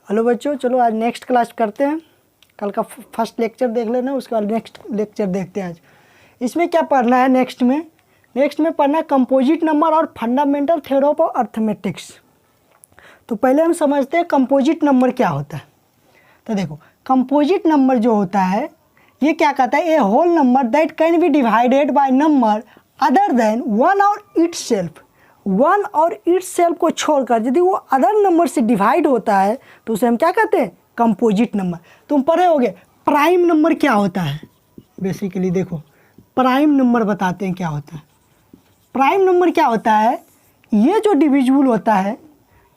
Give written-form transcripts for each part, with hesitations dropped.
Hello बच्चों, चलो आज नेक्स्ट क्लास करते हैं। कल का फर्स्ट लेक्चर देख लेना, उसके बाद नेक्स्ट लेक्चर देखते हैं। आज इसमें क्या पढ़ना है? नेक्स्ट में पढ़ना है कंपोजिट नंबर और फंडामेंटल थ्योरी ऑफ अर्थमेटिक्स। तो पहले हम समझते हैं कंपोजिट नंबर क्या होता है। तो देखो, कंपोजिट नंबर जो होता है ये क्या कहता है? A whole number that can be divided by number other than one और इट्स सेल्फ। वन और इट्स सेल्फ को छोड़कर यदि वो अदर नंबर से डिवाइड होता है तो उसे हम क्या कहते हैं? Composite number. तुम पढ़े होगे प्राइम नंबर क्या होता है। बेसिकली देखो, प्राइम नंबर बताते हैं क्या होता है। प्राइम नंबर क्या होता है? ये जो डिविजिबल होता है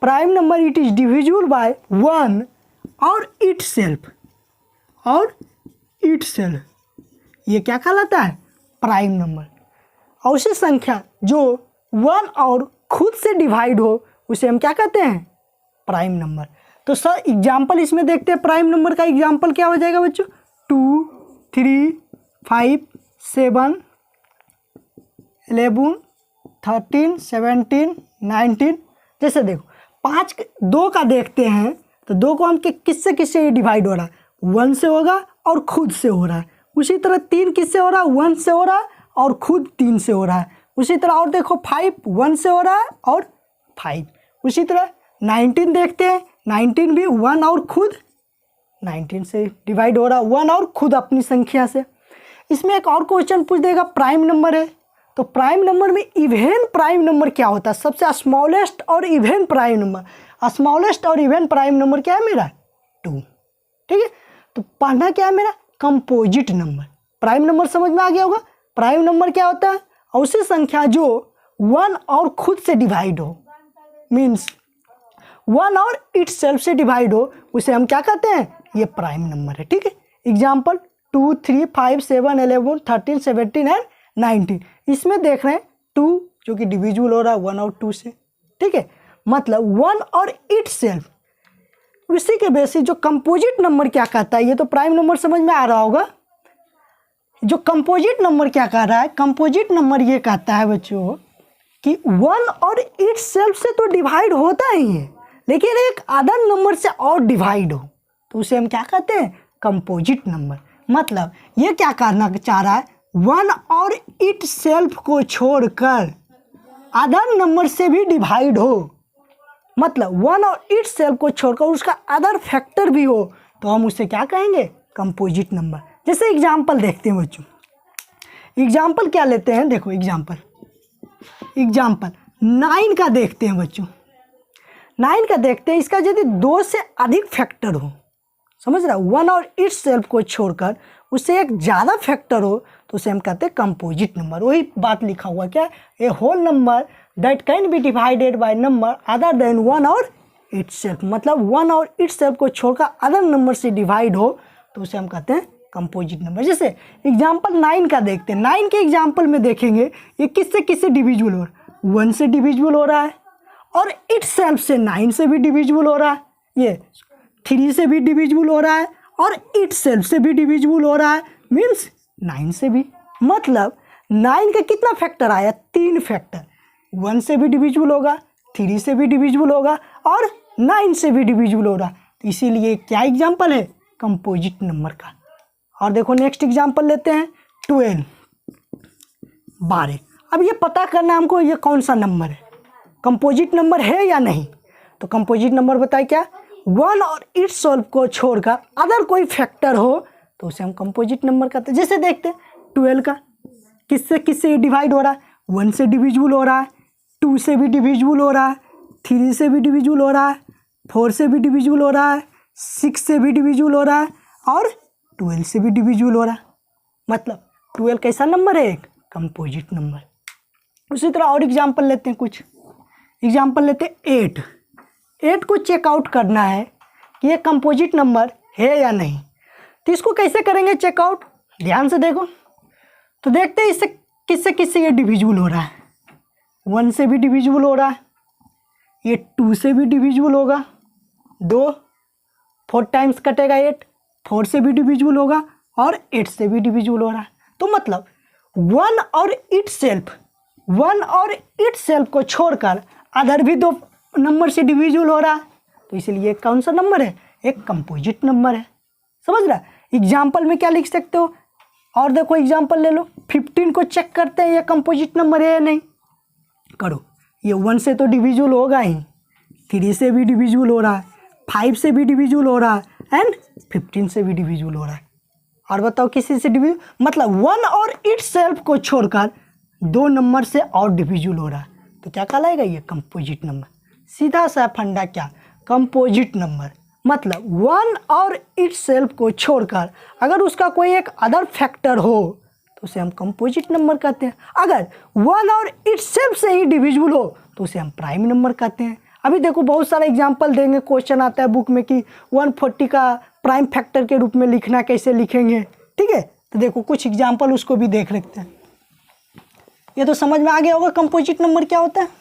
prime number, it is divisible by one और इट्स सेल्फ। और इट्स सेल्फ ये क्या कहलाता है? Prime number. और उसे संख्या जो वन और खुद से डिवाइड हो उसे हम क्या कहते हैं? Prime number. तो सर एग्जाम्पल इसमें देखते हैं। प्राइम नंबर का एग्जाम्पल क्या हो जाएगा बच्चों? 2, 3, 5, 7, 11, 13, 17, 19। जैसे देखो, 2 का देखते हैं तो 2 को हम किससे डिवाइड हो रहा है? 1 से होगा और खुद से हो रहा है। उसी तरह 3 किससे हो रहा है? 1 से हो रहा है और खुद 3 से हो रहा है। उसी तरह और देखो 5 1 से हो रहा है और 5। उसी तरह 19 देखते हैं, 19 भी 1 और खुद 19 से डिवाइड हो रहा है, 1 और खुद अपनी संख्या से। इसमें एक और क्वेश्चन पूछ देगा, प्राइम नंबर है तो प्राइम नंबर में इवन प्राइम नंबर क्या होता है? सबसे स्मॉलेस्ट और इवन प्राइम नंबर। स्मॉलेस्ट और इवन प्राइम नंबर क्या है मेरा? 2। ठीक है, तो पढ़ना क्या है मेरा? Composite number. प्राइम नंबर समझ में आ गया होगा। प्राइम नंबर क्या होता है? और उसी संख्या जो 1 और खुद से डिवाइड हो, मीन्स 1 और इट्स सेल्फ से डिवाइड हो, उसे हम क्या कहते हैं? ये प्राइम नंबर है। ठीक है, एग्जाम्पल 2, 3, 5, 7, 11, 13, 17 एंड 19। इसमें देख रहे हैं 2 जो कि डिविजिबल हो रहा है 1 और 2 से। ठीक है, मतलब 1 और इट्स सेल्फ। उसी के बेसिस जो कंपोजिट नंबर क्या कहता है, ये तो प्राइम नंबर समझ में आ रहा होगा। जो कंपोजिट नंबर क्या कह रहा है? कंपोजिट नंबर ये कहता है बच्चों कि 1 और इट्स सेल्फ से तो डिवाइड होता ही है, लेकिन एक अदर नंबर से और डिवाइड हो तो उसे हम क्या कहते हैं? Composite number. मतलब ये क्या कहना चाह रहा है? 1 और इट्स सेल्फ को छोड़कर अदर नंबर से भी डिवाइड हो, मतलब 1 और इट्स सेल्फ को छोड़कर उसका अदर फैक्टर भी हो तो हम उसे क्या कहेंगे? Composite number. जैसे एग्जाम्पल देखते हैं बच्चों। एग्जाम्पल क्या लेते हैं? देखो एग्जाम्पल 9 का देखते हैं बच्चों। 9 का देखते हैं, इसका यदि 2 से अधिक फैक्टर हो, समझ रहा, 1 और इट्स सेल्फ को छोड़कर उससे एक ज़्यादा फैक्टर हो तो उसे हम कहते हैं कंपोजिट नंबर। वही बात लिखा हुआ क्या? A whole number that can be divided by number other than 1 और इट्स सेल्फ। मतलब 1 और इट्स सेल्फ को छोड़कर अदर नंबर से डिवाइड हो तो उसे हम कहते हैं कंपोजिट नंबर। जैसे एग्जाम्पल 9 का देखते हैं। 9 के एग्जाम्पल में देखेंगे ये किससे डिविजिबल हो रहा है? 1 से डिविजिबल हो रहा है और इट्स सेल्फ से 9 से भी डिविजिबल हो रहा है। ये 3 से भी डिविजिबल हो रहा है और इट्स सेल्फ से भी डिविजिबल हो रहा है, मीन्स 9 से भी। मतलब 9 का कितना फैक्टर आया? 3 फैक्टर। 1 से भी डिविजिबल होगा, 3 से भी डिविजिबल होगा और 9 से भी डिविजिबल हो रहा है। तो इसीलिए क्या एग्जाम्पल है? कंपोजिट नंबर का। और देखो नेक्स्ट एग्जाम्पल लेते हैं 12, 12। अब ये पता करना हमको ये कौन सा नंबर है, कंपोजिट नंबर है या नहीं। तो कंपोजिट नंबर बताए क्या? 1 और इट्स सेल्फ को छोड़कर अदर कोई फैक्टर हो तो उसे हम कंपोजिट नंबर कहते हैं। जैसे देखते हैं 12 का किससे डिवाइड हो रहा है? 1 से डिविजिबल हो रहा है, 2 से भी डिविजिबल हो रहा है, 3 से भी डिविजिबल हो रहा है, 4 से भी डिविजिबल हो रहा है, 6 से भी डिविजिबल हो रहा है और 12 से भी डिविजिबल हो रहा है। मतलब 12 कैसा नंबर है? एक कंपोजिट नंबर। उसी तरह और एग्जाम्पल लेते हैं कुछ। एग्जाम्पल लेते हैं 8 को चेकआउट करना है कि ये कंपोजिट नंबर है या नहीं। तो इसको कैसे करेंगे चेकआउट? ध्यान से देखो तो देखते हैं इससे किससे ये डिविजिबल हो रहा है। 1 से भी डिविजिबल हो रहा है, ये 2 से भी डिविजिबल होगा, 2 4 टाइम्स कटेगा 8, 4 से भी डिविजिबल होगा और 8 से भी डिविजिबल हो रहा है। तो मतलब 1 और इट्स सेल्फ को छोड़कर अदर भी 2 नंबर से डिविजिबल हो रहा है तो इसलिए कौन सा नंबर है, एक कंपोजिट नंबर है। समझ रहा है? एग्जाम्पल में क्या लिख सकते हो, और देखो एग्जाम्पल ले लो, 15 को चेक करते हैं ये कंपोजिट नंबर है या नहीं। करो, ये 1 से तो डिविजुअल होगा ही, 3 से भी डिविजुअल हो रहा है, 5 से भी डिविजुअल हो रहा है एंड 15 से भी डिविजुअल हो रहा है। और बताओ किसी से डिविजुअल, मतलब 1 और इटसेल्फ को छोड़कर 2 नंबर से और डिविजुअल हो रहा है, तो क्या कहलाएगा, ये कंपोजिट नंबर। सीधा सा फंडा क्या, कंपोजिट नंबर मतलब 1 और इटसेल्फ को छोड़कर अगर उसका कोई एक अदर फैक्टर हो तो उसे हम कंपोजिट नंबर कहते हैं। अगर 1 और इटसेल्फ से ही डिविजिबल हो तो उसे हम प्राइम नंबर कहते हैं। अभी देखो बहुत सारा एग्जांपल देंगे, क्वेश्चन आता है बुक में कि 140 का प्राइम फैक्टर के रूप में लिखना कैसे लिखेंगे, ठीक है। तो देखो कुछ एग्जांपल उसको भी देख लेते हैं। ये तो समझ में आ गया होगा कंपोजिट नंबर क्या होता है।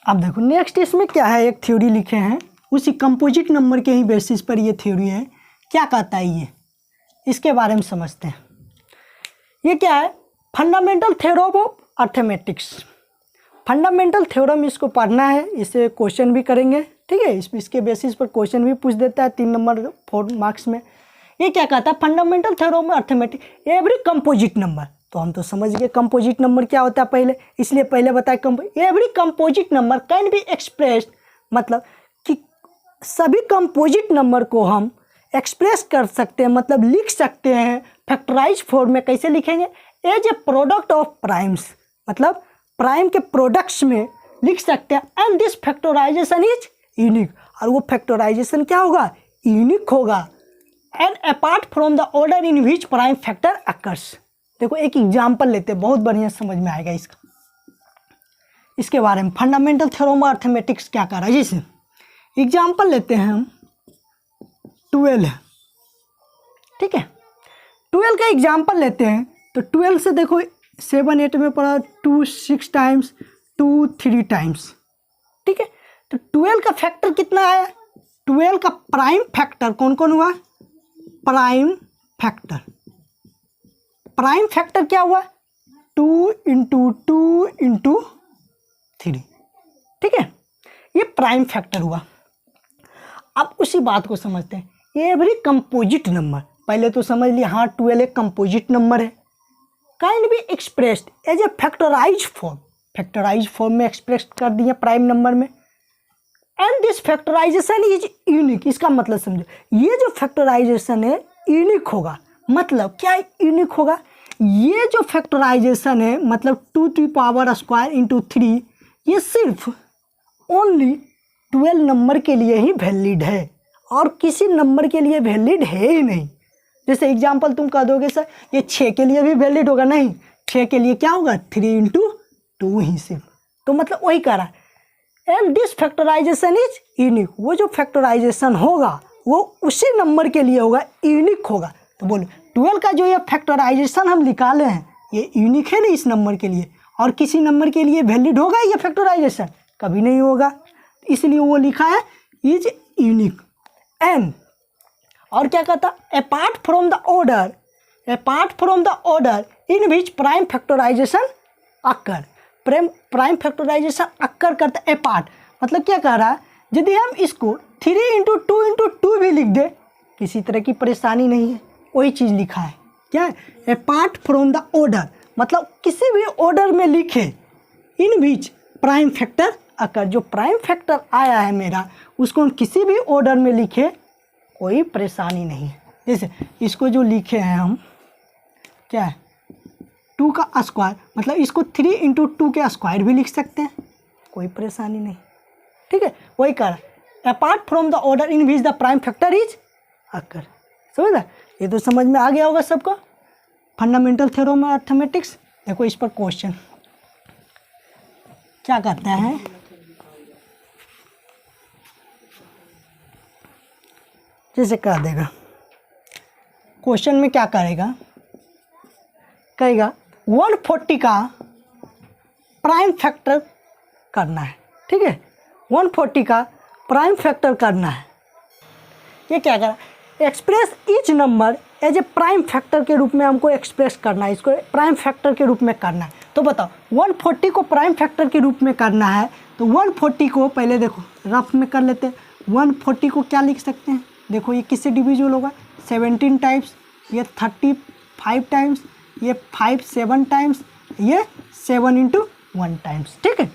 अब देखो नेक्स्ट इसमें क्या है, एक थ्योरी लिखे हैं, उसी कंपोजिट नंबर के ही बेसिस पर ये थ्योरी है। क्या कहता है ये, इसके बारे में समझते हैं। ये क्या है, fundamental theorem of arithmetics. Fundamental theorem इसको पढ़ना है, इसे क्वेश्चन भी करेंगे, ठीक है। इसके बेसिस पर क्वेश्चन भी पूछ देता है 3 नंबर 4 मार्क्स में। ये क्या कहता है, fundamental theorem of arithmetics every composite number. तो हम तो समझ गए कंपोजिट नंबर क्या होता है पहले, इसलिए पहले बताए every composite number can be expressed, मतलब कि सभी कंपोजिट नंबर को हम एक्सप्रेस कर सकते हैं, मतलब लिख सकते हैं फैक्टराइज फॉर्म में। कैसे लिखेंगे, as a product of primes, मतलब प्राइम के प्रोडक्ट्स में लिख सकते हैं। And this factorisation is unique, और वो फैक्टराइजेशन क्या होगा, यूनिक होगा। And apart from the order in which prime factor occurs. देखो एक एग्जाम्पल लेते हैं, बहुत बढ़िया समझ में आएगा इसका, इसके बारे में। फंडामेंटल थ्योरम ऑफ अर्थमेटिक्स क्या कर रहा है, जैसे एग्जाम्पल लेते हैं हम 12 है, ठीक है। 12 का एग्जाम्पल लेते हैं, तो 12 से देखो 7 8 में पढ़ा, 2 6 टाइम्स, 2 3 टाइम्स, ठीक है। तो 12 का फैक्टर कितना आया, 12 का प्राइम फैक्टर कौन कौन हुआ, प्राइम फैक्टर। प्राइम फैक्टर क्या हुआ, 2 इंटू 2 इंटू 3, ठीक है, ये प्राइम फैक्टर हुआ। अब उसी बात को समझते हैं, एवरी कंपोजिट नंबर, पहले तो समझ लिया हाँ 12 एक कंपोजिट नंबर है, can be expressed as a factorise form, factorise form में एक्सप्रेस कर दिया प्राइम नंबर में। And this factorisation is unique, इसका मतलब समझो, ये जो फैक्टराइजेशन है यूनिक होगा। मतलब क्या यूनिक होगा, ये जो फैक्टराइजेशन है मतलब 2 टू पावर स्क्वायर इंटू 3, ये सिर्फ ओनली 12 नंबर के लिए ही वैलिड है और किसी नंबर के लिए वैलिड है ही नहीं। जैसे एग्जांपल तुम कह दोगे सर ये 6 के लिए भी वैलिड होगा, नहीं, 6 के लिए क्या होगा 3 इंटू 2 ही सिर्फ। तो मतलब वही कह रहा है, and this factorisation is unique, वो जो फैक्टराइजेशन होगा वो उसी नंबर के लिए होगा, यूनिक होगा। तो बोलो 12 का जो ये फैक्टराइजेशन हम निकाले हैं ये यूनिक है ना इस नंबर के लिए, और किसी नंबर के लिए वैलिड होगा ये फैक्टराइजेशन, कभी नहीं होगा, इसलिए वो लिखा है इज यूनिक। एंड और क्या कहता, apart from the order, apart from the order in which prime factorisation occur, prime factorisation occur करता है। अपार्ट मतलब क्या कह रहा है, यदि हम इसको 3 इंटू 2 इंटू 2 भी लिख दे किसी तरह की परेशानी नहीं है, वही चीज़ लिखा है। क्या है, अपार्ट फ्रॉम द ऑर्डर, मतलब किसी भी ऑर्डर में लिखे इन बीच प्राइम फैक्टर अकर, जो प्राइम फैक्टर आया है मेरा उसको हम किसी भी ऑर्डर में लिखे कोई परेशानी नहीं है। जैसे इसको जो लिखे हैं हम क्या है 2 का स्क्वायर, मतलब इसको 3 इंटू 2 के स्क्वायर भी लिख सकते हैं, कोई परेशानी नहीं, ठीक है। वही कर apart from the order in which the prime factor is occur. समझ, ये तो समझ में आ गया होगा सबको फंडामेंटल थ्योरम ऑफ अर्थमेटिक्स। देखो इस पर क्वेश्चन क्या कहता है, जैसे कह देगा क्वेश्चन में क्या करेगा, कहेगा 140 का प्राइम फैक्टर करना है, ठीक है, 140 का प्राइम फैक्टर करना है। ये क्या करा, express each number as a prime factor के रूप में हमको एक्सप्रेस करना है, इसको प्राइम फैक्टर के रूप में करना है। तो बताओ 140 को प्राइम फैक्टर के रूप में करना है तो 140 को पहले देखो रफ में कर लेते हैं। 140 को क्या लिख सकते हैं, देखो ये किससे डिविजिबल होगा, 17 टाइम्स, ये 35 टाइम्स, ये 5 7 टाइम्स, ये 7 × 1 टाइम्स। ठीक है,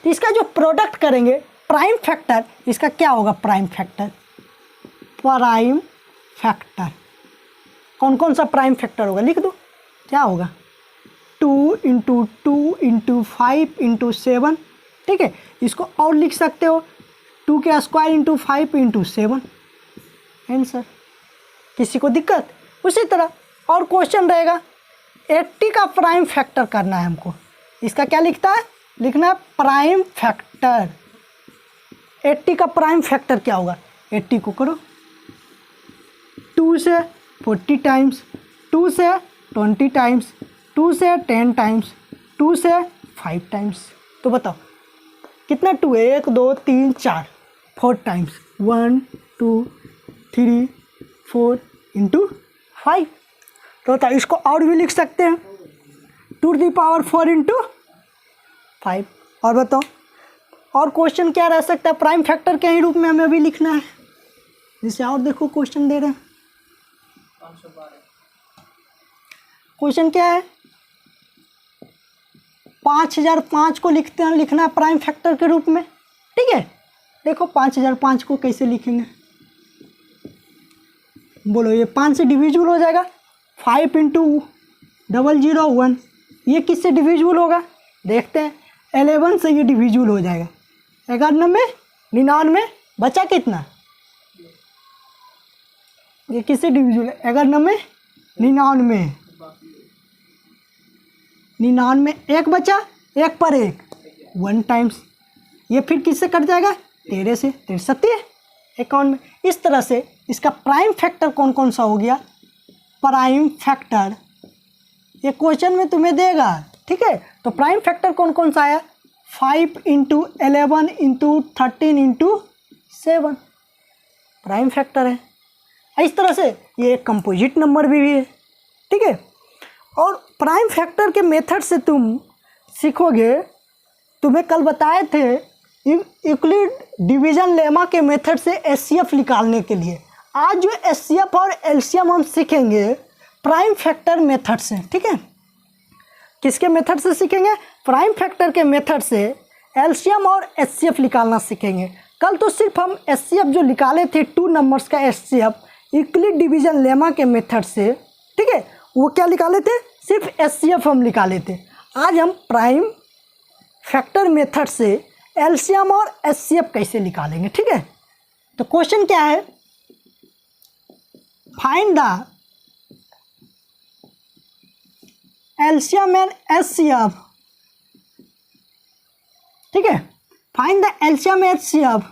तो इसका जो प्रोडक्ट करेंगे प्राइम फैक्टर, इसका क्या होगा प्राइम फैक्टर, प्राइम फैक्टर कौन कौन सा प्राइम फैक्टर होगा लिख दो, क्या होगा 2 × 2 × 5 × 7। ठीक है, इसको और लिख सकते हो 2 के स्क्वायर × 5 × 7 आंसर। किसी को दिक्कत? उसी तरह और क्वेश्चन रहेगा 80 का प्राइम फैक्टर करना है हमको, इसका क्या लिखना है प्राइम फैक्टर। 80 का प्राइम फैक्टर क्या होगा, 80 को करो 2 से 40 टाइम्स, 2 से 20 टाइम्स, 2 से 10 टाइम्स, 2 से 5 टाइम्स। तो बताओ कितना 2 है, 1 2 3 4 4 टाइम्स, 1 2 3 4 × 5। तो बताओ इसको और भी लिख सकते हैं 2 to the power 4 × 5। और बताओ और क्वेश्चन क्या रह सकता है, प्राइम फैक्टर के ही रूप में हमें अभी लिखना है। जैसे और देखो क्वेश्चन दे रहे हैं, क्वेश्चन क्या है 5005 को लिखना है प्राइम फैक्टर के रूप में। ठीक है, देखो 5005 को कैसे लिखेंगे, बोलो ये 5 से डिविजिबल हो जाएगा, 5 × 001, ये किससे डिविजिबल होगा देखते हैं, 11 से ये डिविजिबल हो जाएगा, 11 में 99 बचा कितना, ये किससे डिविजिबल है, 11 में 99, 99 एक बचा, 1 पर 1 1 टाइम्स, ये फिर किससे कट जाएगा 13 से, 63 51 में। इस तरह से इसका प्राइम फैक्टर कौन कौन सा हो गया, प्राइम फैक्टर ये क्वेश्चन में तुम्हें देगा। ठीक है, तो प्राइम फैक्टर कौन कौन सा आया, 5 × 11 × 13 × 7 प्राइम फैक्टर है। इस तरह से ये एक कंपोजिट नंबर भी है। ठीक है, और प्राइम फैक्टर के मेथड से तुम सीखोगे, तुम्हें कल बताए थे यूक्लिड डिवीजन लेमा के मेथड से एचसीएफ निकालने के लिए। आज जो एचसीएफ और एलसीएम हम सीखेंगे प्राइम फैक्टर मेथड से। ठीक है, किसके मेथड से सीखेंगे, प्राइम फैक्टर के मेथड से एलसीएम और एचसीएफ निकालना सीखेंगे। कल तो सिर्फ हम एचसीएफ जो निकाले थे 2 नंबर्स का एचसीएफ यूक्लिड डिवीजन लेमा के मेथड से। ठीक है, वो क्या निकाले थे, सिर्फ एचसीएफ हम निकाले थे। आज हम प्राइम फैक्टर मेथड से एलसीएम और एचसीएफ कैसे निकालेंगे। ठीक है, तो क्वेश्चन क्या है, find the LCM and HCF. ठीक है, फाइंड द एलसीएम एचसीएफ।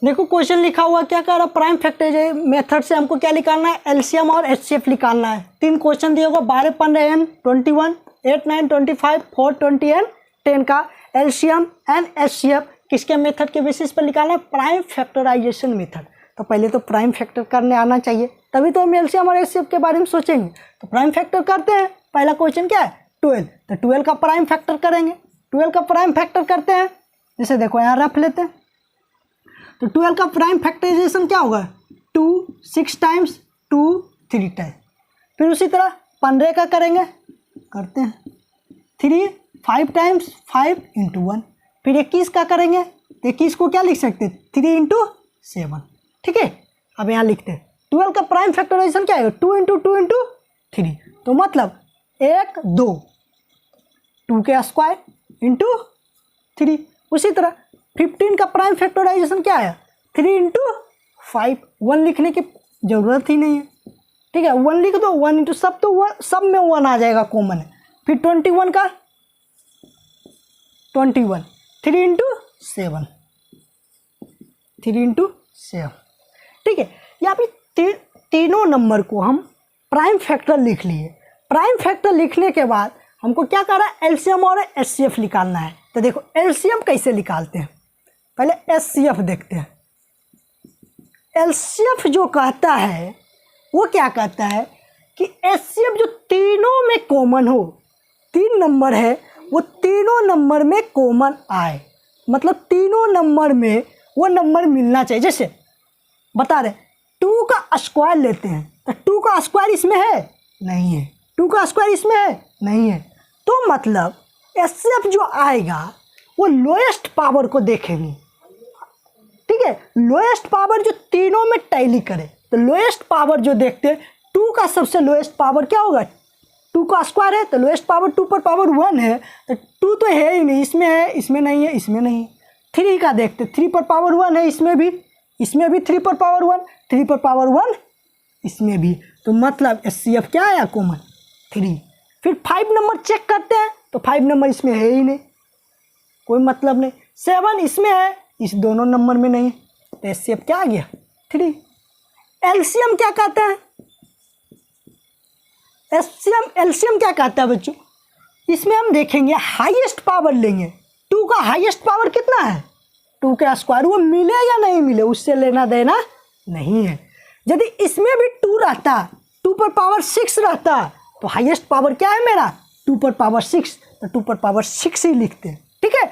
देखो क्वेश्चन लिखा हुआ क्या कह रहा, प्राइम फैक्टर मेथड से हमको क्या निकालना है, एलसीएम और एचसीएफ निकालना है। 3 क्वेश्चन दिए होगा, 12 15 एंड 21 8 9 25 4 20 एंड 10 का एलसीएम एंड एचसीएफ किसके मेथड के बेसिस पर निकालना है, प्राइम फैक्टराइजेशन मेथड। तो पहले तो प्राइम फैक्टर करने आना चाहिए, तभी तो हम एलसीएम और एचसीएफ के बारे में सोचेंगे। तो प्राइम फैक्टर करते हैं। पहला क्वेश्चन क्या है 12, तो 12 का प्राइम फैक्टर करेंगे। 12 का प्राइम फैक्टर करते हैं, जैसे देखो यहाँ रख लेते हैं। तो 12 का प्राइम फैक्टराइजेशन क्या होगा, 2 6 टाइम्स 2 3 टाइम्स। फिर उसी तरह 15 का करेंगे, करते हैं 3 5 टाइम्स 5 × 1। फिर 21 का करेंगे, 21 को क्या लिख सकते हैं 3 × 7। ठीक है, अब यहाँ लिखते हैं 12 का प्राइम फैक्टराइजेशन क्या है 2 × 2 × 3। तो मतलब 1 2 2 के स्क्वायर × 3। उसी तरह 15 का प्राइम फैक्टराइजेशन क्या है 3 × 5। 1 लिखने की ज़रूरत ही नहीं है। ठीक है, 1 लिख दो, 1 × सब, तो 1 सब में 1 आ जाएगा कॉमन है। फिर 21 का 21 3 × 7 3 × 7। ठीक है, यहाँ पे तीनों नंबर को हम प्राइम फैक्टर लिख लिए। प्राइम फैक्टर लिखने के बाद हमको क्या करना है, एलसीएम और एचसीएफ निकालना है। तो देखो एलसीएम कैसे निकालते हैं, पहले एचसीएफ देखते हैं। एलसीएफ जो कहता है वो क्या कहता है कि एचसीएफ जो तीनों में कॉमन हो, 3 नंबर है वो तीनों नंबर में कॉमन आए, मतलब तीनों नंबर में वो नंबर मिलना चाहिए। जैसे बता रहे 2 का स्क्वायर लेते हैं तो 2 का स्क्वायर इसमें है नहीं है, 2 का स्क्वायर इसमें है नहीं है, तो मतलब एचसीएफ जो आएगा वो लोएस्ट पावर को देखेंगे। ठीक है, लोएस्ट पावर जो तीनों में टैली करे, तो लोएस्ट पावर जो देखते हैं 2 का सबसे लोएस्ट पावर क्या होगा, 2 का स्क्वायर है तो लोएस्ट पावर 2 पर पावर 1 है, तो 2 तो है ही नहीं, इसमें है, इसमें नहीं है, इसमें नहीं। 3 का देखते 3 पर पावर 1 है, इसमें भी 3 पर पावर 1, 3 पर पावर 1 इसमें भी, तो मतलब एचसीएफ क्या आया कॉमन 3। फिर 5 नंबर चेक करते हैं तो 5 नंबर इसमें है ही नहीं, कोई मतलब नहीं। 7 इसमें है, इस दोनों नंबर में नहीं है, तो एचसीएफ क्या आ गया 3। एलसीएम क्या कहता है, एलसीएम क्या कहता है बच्चों, इसमें हम देखेंगे हाईएस्ट पावर लेंगे। 2 का हाईएस्ट पावर कितना है, 2 का स्क्वायर, वो मिले या नहीं मिले उससे लेना देना नहीं है। यदि इसमें भी 2 रहता, 2 पर पावर 6 रहता, तो हाईएस्ट पावर क्या है मेरा 2 पर पावर 6, तो 2 पर पावर 6 ही लिखते हैं। ठीक है,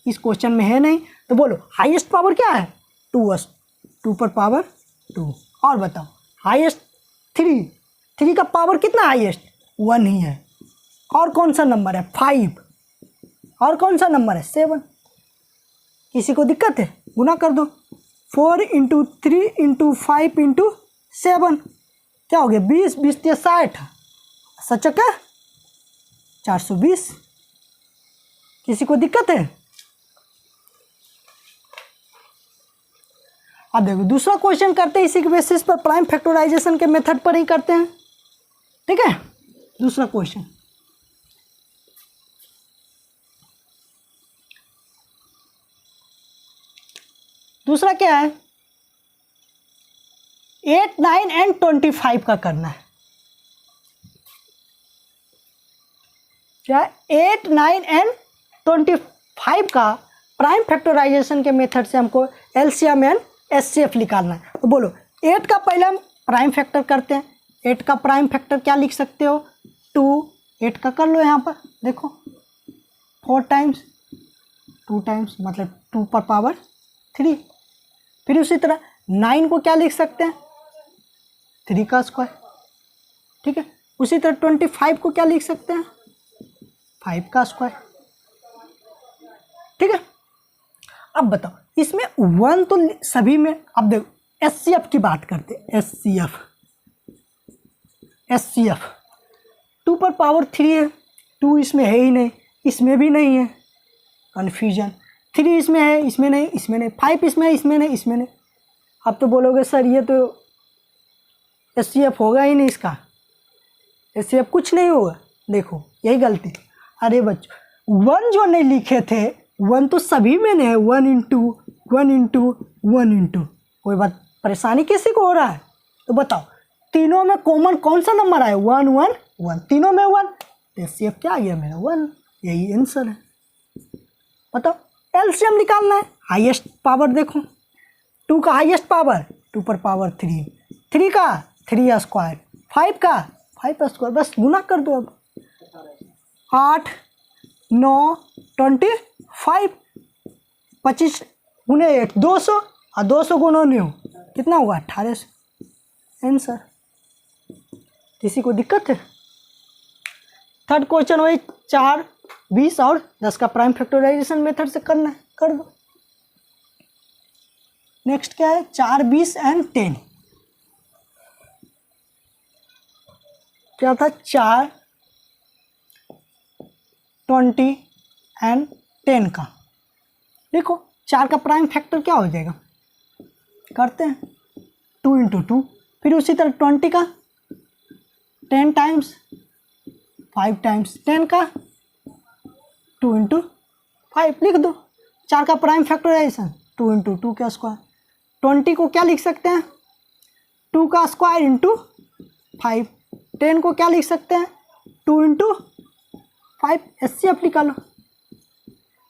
इस क्वेश्चन में है नहीं, तो बोलो हाईएस्ट पावर क्या है 2 पर पावर 2। और बताओ हाईएस्ट 3 का पावर कितना हाईएस्ट 1 ही है। और कौन सा नंबर है 5, और कौन सा नंबर है 7। किसी को दिक्कत है, गुना कर दो, 4 × 3 × 5 × 7 क्या हो गया 20, 20 × 60, सचक है 420। किसी को दिक्कत है। अब देखो दूसरा क्वेश्चन करते हैं, इसी के बेसिस पर प्राइम फैक्टराइजेशन के मेथड पर ही करते हैं। ठीक है, दूसरा क्वेश्चन दूसरा क्या है 8, 9 एंड 25 का करना है। क्या 8, 9 एंड 25 का प्राइम फैक्टराइजेशन के मेथड से हमको एलसीएम एंड एचसीएफ निकालना है। तो बोलो 8 का पहले हम प्राइम फैक्टर करते हैं। 8 का प्राइम फैक्टर क्या लिख सकते हो 2, 8 का कर लो यहाँ पर देखो 4 टाइम्स 2 टाइम्स मतलब 2 पर पावर 3। फिर उसी तरह 9 को क्या लिख सकते हैं 3 का स्क्वायर। ठीक है, उसी तरह 25 को क्या लिख सकते हैं 5 का स्क्वायर। ठीक है, अब बताओ इसमें 1 तो सभी में। अब देखो एचसीएफ की बात करते हैं। एचसीएफ 2 पर पावर 3 है, 2 इसमें है ही नहीं, इसमें भी नहीं है, कन्फ्यूजन। 3 इसमें है, इसमें नहीं, इसमें नहीं, 5 इसमें है, इसमें नहीं, इसमें नहीं। अब तो बोलोगे सर ये तो एचसीएफ होगा ही नहीं, इसका एचसीएफ कुछ नहीं होगा। देखो यही गलती। अरे बच्चों 1 जो नहीं लिखे थे 1 तो सभी में नहीं है, 1 × 1 × 1 × कोई बात परेशानी किसी को हो रहा है तो बताओ तीनों में कॉमन कौन सा नंबर आया 1 1 1, तीनों में 1, एचसीएफ क्या आ गया मेरा 1, यही आंसर है। बताओ एलसीएम निकालना है। हाईएस्ट पावर देखो 2 का हाईएस्ट पावर 2 पर पावर 3, 3 का 3 स्क्वायर, 5 का 5 स्क्वायर, बस गुना कर दो। अब 8, 9, 25, 25 गुने 8 200 और 200 गुना 9 कितना हुआ 1800 आंसर। किसी को दिक्कत है। थर्ड क्वेश्चन वही 4, 20 और 10 का प्राइम फैक्टराइजेशन मेथड से करना है, कर दो। नेक्स्ट क्या है 4, 20 एंड 10। क्या था 4, 20 एंड 10 का। देखो 4 का प्राइम फैक्टर क्या हो जाएगा, करते हैं 2 × 2। फिर उसी तरह 20 का 10 टाइम्स 5 टाइम्स 10 का 2 × 5 लिख दो। 4 का प्राइम फैक्टराइजेशन 2 × 2 का स्क्वायर। 20 को क्या लिख सकते हैं 2 का स्क्वायर × 5। 10 को क्या लिख सकते हैं 2 × 5। एचसीएफ निकालो।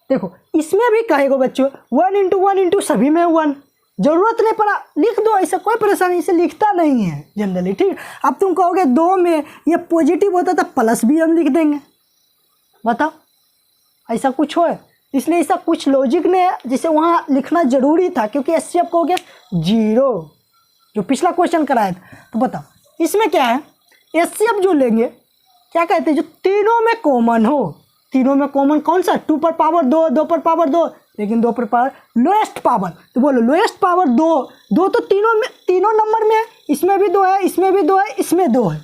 देखो इसमें भी कहेगा बच्चों 1 × 1 × सभी में 1, ज़रूरत नहीं पड़ा लिख दो, ऐसा कोई परेशानी, इसे लिखता नहीं है जनरली, ठीक। अब तुम कहोगे 2 में ये पॉजिटिव होता तो प्लस भी हम लिख देंगे, बताओ ऐसा कुछ हो, इसलिए ऐसा कुछ लॉजिक नहीं है जिसे वहाँ लिखना ज़रूरी था, क्योंकि एचसीएफ कहोगे 0 जो पिछला क्वेश्चन कराया था। तो बताओ इसमें क्या है, एचसीएफ जो लेंगे क्या कहते हैं, जो तीनों में कॉमन हो। तीनों में कॉमन कौन सा, 2 पर पावर 2, 2 पर पावर 2, लेकिन 2 पर पावर लोएस्ट पावर, तो बोलो लोएस्ट पावर 2, 2 तो तीनों नंबर में है, इसमें भी 2 है, इसमें भी 2 है, इसमें 2 है।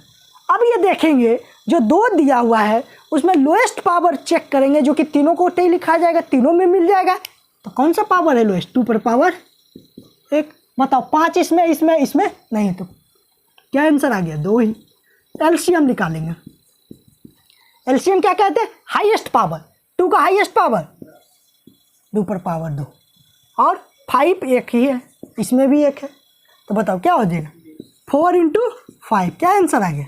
अब ये देखेंगे जो 2 दिया हुआ है उसमें लोएस्ट पावर चेक करेंगे, जो कि तीनों को उल्टे ही लिखा जाएगा, तीनों में मिल जाएगा। तो कौन सा पावर है लोएस्ट, 2 पर पावर 1। बताओ 5 इसमें नहीं, तो क्या आंसर आ गया, 2 ही। एलसीएम निकालेंगे, एलसीएम क्या कहते हैं, हाईएस्ट पावर, 2 का हाईएस्ट पावर 2 पर पावर 2, और 5 एक ही है, इसमें भी 1 है। तो बताओ क्या हो जाएगा, 4 × 5, क्या आंसर आ गया,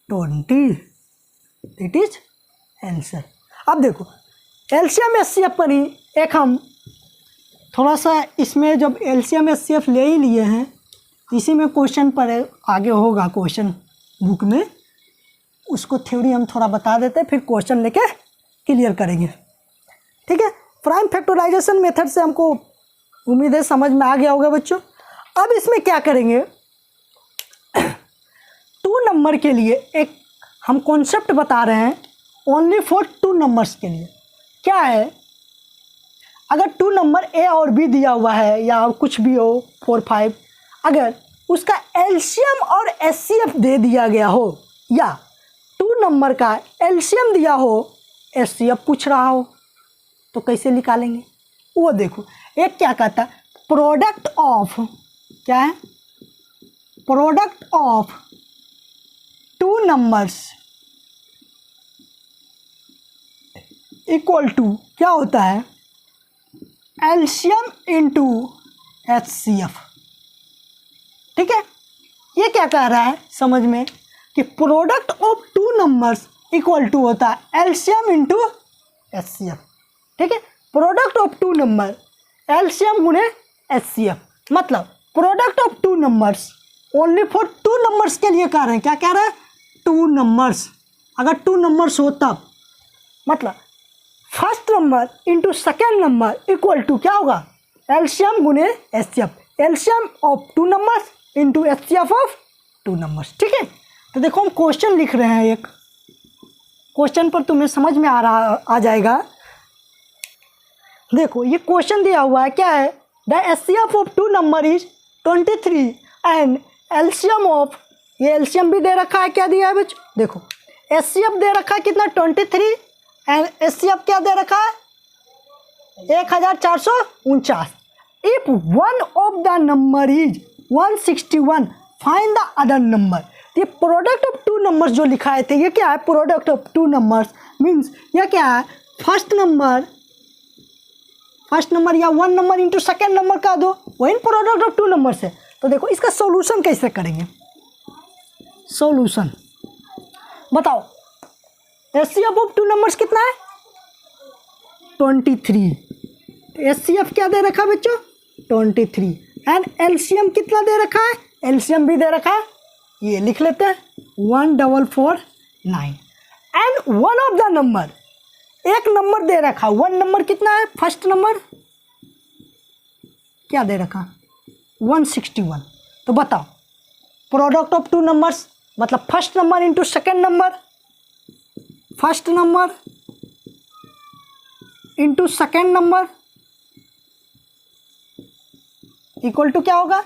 20, इट इज आंसर। अब देखो एलसीएम एचसीएफ पर ही एक हम थोड़ा सा इसमें, जब एलसीएम एचसीएफ ले ही लिए हैं, इसी में क्वेश्चन पर आगे होगा क्वेश्चन बुक में, उसको थ्योरी हम थोड़ा बता देते हैं, फिर क्वेश्चन लेके क्लियर करेंगे, ठीक है। प्राइम फैक्टराइजेशन मेथड से हमको उम्मीद है समझ में आ गया होगा बच्चों। अब इसमें क्या करेंगे, 2 नंबर के लिए एक हम कॉन्सेप्ट बता रहे हैं, ओनली फॉर 2 नंबर्स के लिए। क्या है, अगर 2 नंबर ए और बी दिया हुआ है या कुछ भी हो 4, 5, अगर उसका एलसीएम और एचसीएफ दे दिया गया हो, या 2 नंबर का एलसीएम दिया हो, एचसीएफ पूछ रहा हो, तो कैसे निकालेंगे वो देखो। एक क्या कहता है, प्रोडक्ट ऑफ, क्या है, product of 2 numbers equal to क्या होता है, एलसीएम इंटू एचसीएफ, ठीक है। ये क्या कह रहा है समझ में, कि product of 2 numbers equal to होता है एलसीएम इंटू एचसीएफ, ठीक है। प्रोडक्ट ऑफ 2 नंबर एलसीएम गुणे एचसीएफ, मतलब product of 2 numbers only for 2 numbers के लिए कह रहे हैं। क्या कह रहे हैं, 2 नंबर्स, अगर 2 नंबर्स हो तब, मतलब first number into second number equal to क्या होगा, एलसीएम गुणे HCF, LCM of 2 numbers into HCF of 2 numbers, ठीक है। तो देखो हम क्वेश्चन लिख रहे हैं, एक क्वेश्चन पर तुम्हें समझ में आ जाएगा। देखो ये क्वेश्चन दिया हुआ है, क्या है, the HCF of 2 number is 23 and LCM of, ये एलसीएम भी दे रखा है, क्या दिया है बच्चों, देखो एचसीएफ दे रखा है कितना 23 एंड एचसीएफ क्या दे रखा है 1449। If one of the number is 161 find the other number. ये प्रोडक्ट ऑफ 2 नंबर्स जो लिखाए थे, ये क्या है, प्रोडक्ट ऑफ 2 नंबर्स मीन्स यह क्या है, फर्स्ट नंबर या 1 नंबर इंटू सेकेंड नंबर का दो, वही प्रोडक्ट ऑफ 2 नंबर्स है। तो देखो इसका सॉल्यूशन कैसे करेंगे, सॉल्यूशन बताओ, एचसीएफ ऑफ 2 नंबर्स कितना है 23, एचसीएफ क्या दे रखा है बच्चों 23, एंड एलसीएम कितना दे रखा है, एलसीएम भी दे रखा है, ये लिख लेते हैं 1449, and one of the number, एक नंबर दे रखा, 1 नंबर कितना है, फर्स्ट नंबर क्या दे रखा 161। तो बताओ प्रोडक्ट ऑफ 2 नंबर्स मतलब first number into second number, first number into second number equal to क्या होगा,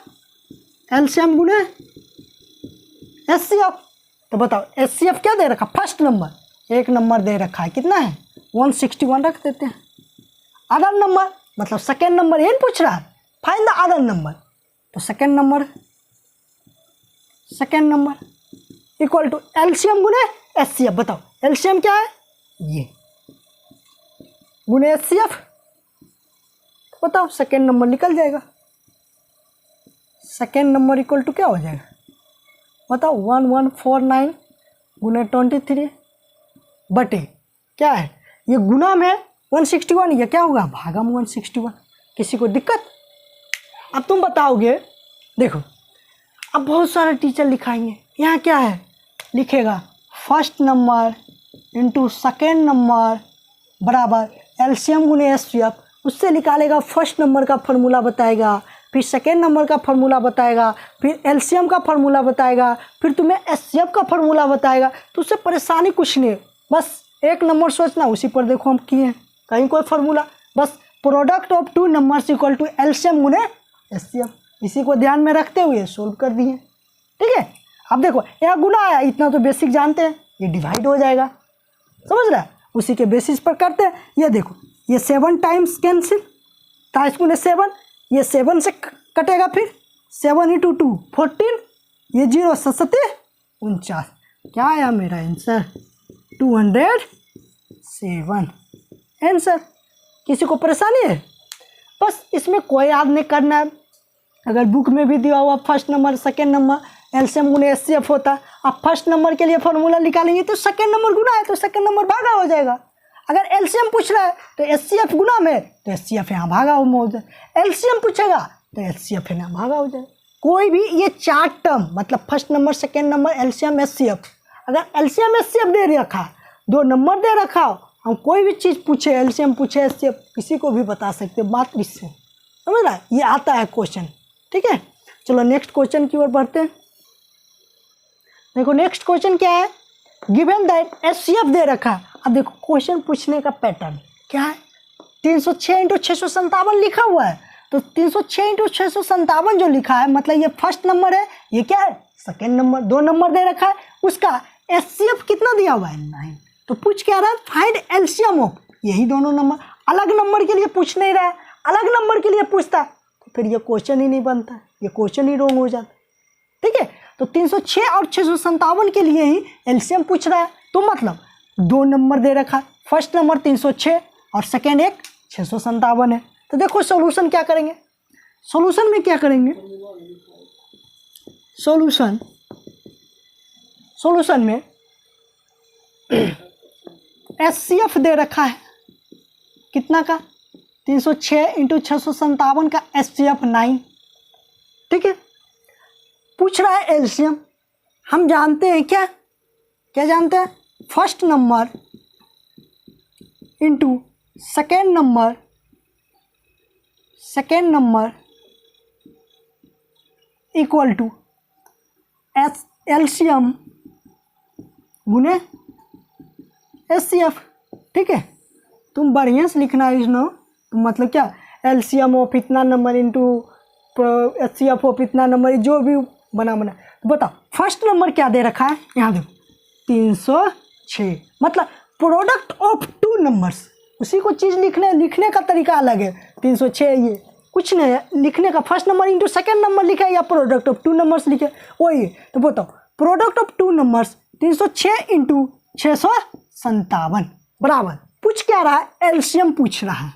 एलसीएम गुणे एचसीएफ। तो बताओ एचसीएफ क्या दे रखा, फर्स्ट नंबर, एक नंबर दे रखा है, कितना है 161 रख देते हैं, अदर नंबर मतलब सेकेंड नंबर, ये पूछ रहा है फाइंड द अदर नंबर, तो second number equal to LCM गुणे एचसीएफ। बताओ एलसीएम क्या है, ये गुणे एचसीएफ, बताओ सेकेंड नंबर निकल जाएगा, सेकेंड नंबर इक्वल टू क्या हो जाएगा, बताओ 1149 गुणे 23 बटे क्या है, ये गुना में 161, ये क्या होगा भागम 161। किसी को दिक्कत, अब तुम बताओगे, देखो अब बहुत सारे टीचर लिखाएंगे, यहाँ क्या है, लिखेगा first number into second number बराबर एलसीएम गुने एचसीएफ, उससे निकालेगा फर्स्ट नंबर का फार्मूला बताएगा, फिर सेकेंड नंबर का फार्मूला बताएगा, फिर एलसीएम का फार्मूला बताएगा, फिर तुम्हें एचसीएफ का फार्मूला बताएगा। तो उससे परेशानी कुछ नहीं, बस एक नंबर सोचना, उसी पर देखो हम किए हैं, कहीं कोई फार्मूला, बस product of two numbers equal to LCM गुने एचसीएफ, इसी को ध्यान में रखते हुए सोल्व कर दिए। ठीक है, अब देखो यहाँ गुना आया, इतना तो बेसिक जानते हैं, ये डिवाइड हो जाएगा, समझ रहा है, उसी के बेसिस पर करते हैं। ये देखो ये 7 टाइम्स कैंसिल, 23 गुने 7, ये 7 से कटेगा, फिर 7 इंटू 2 14, ये 0 7 49, क्या आया मेरा आंसर 207 आंसर। किसी को परेशानी है? बस इसमें कोई याद नहीं करना है, अगर बुक में भी दिया हुआ first number second number LCM गुने एचसीएफ होता, आप फर्स्ट नंबर के लिए फार्मूला निकालेंगे तो सेकेंड नंबर गुना है तो सेकेंड नंबर भागा हो जाएगा। अगर एलसीएम पूछ रहा है तो एचसीएफ गुना में तो एचसीएफ यहाँ भागा हो जाए, एलसीएम पूछेगा तो एचसीएफ यहाँ भागा हो जाए। कोई भी ये 4 टर्म मतलब first number second number LCM HCF, अगर एलसीएम एचसीएफ दे रखा, 2 नंबर दे रखा हो, हम कोई भी चीज़ पूछे, एलसीएम पूछे एचसीएफ, किसी को भी बता सकते मात्र इससे, समझ रहा है, ये आता है क्वेश्चन। ठीक है, चलो नेक्स्ट क्वेश्चन की ओर बढ़ते हैं। देखो नेक्स्ट क्वेश्चन क्या है, गिवन दैट एचसीएफ दे रखा। अब देखो क्वेश्चन पूछने का पैटर्न क्या है, 306 इंटू 657 लिखा हुआ है, तो 306 इंटू 657 जो लिखा है मतलब ये फर्स्ट नंबर है, ये क्या है सेकेंड नंबर, 2 नंबर दे रखा है, उसका एचसीएफ कितना दिया हुआ है 9। तो पूछ क्या रहा है, फाइंड एलसीएम ऑफ यही दोनों नंबर। अलग नंबर के लिए पूछ नहीं रहा है, अलग नंबर के लिए पूछता तो फिर ये क्वेश्चन ही नहीं बनता, ये क्वेश्चन ही रॉन्ग हो जाता। ठीक है, तो 306 और 657 के लिए ही एलसीएम पूछ रहा है, तो मतलब 2 नंबर दे रखा है, फर्स्ट नंबर 306 और सेकेंड एक 657 है। तो देखो सॉल्यूशन क्या करेंगे, सॉल्यूशन में क्या करेंगे, सॉल्यूशन में एचसीएफ दे रखा है कितना का, 306 इंटू 657 का एचसीएफ 9। ठीक है, पूछ रहा है एलसीएम, हम जानते हैं क्या क्या जानते हैं, first number into second number equal to LCM गुने एचसीएफ। ठीक है, तुम बढ़िया से लिखना है इसनो, तो मतलब क्या एलसीएम ऑफ इतना नंबर इंटू एचसीएफ ऑफ इतना नंबर, जो भी बना तो बताओ फर्स्ट नंबर क्या दे रखा है, यहाँ देखो 306, मतलब प्रोडक्ट ऑफ 2 नंबर्स, उसी को चीज़ लिखने का तरीका अलग है। 306 ये कुछ नहीं है, लिखने का first number into second number लिखा है या प्रोडक्ट ऑफ 2 नंबर्स लिखे, वही। तो बताओ प्रोडक्ट ऑफ 2 नंबर्स 306 इंटू 657 बराबर, पूछ क्या रहा है, एलसीएम पूछ रहा है,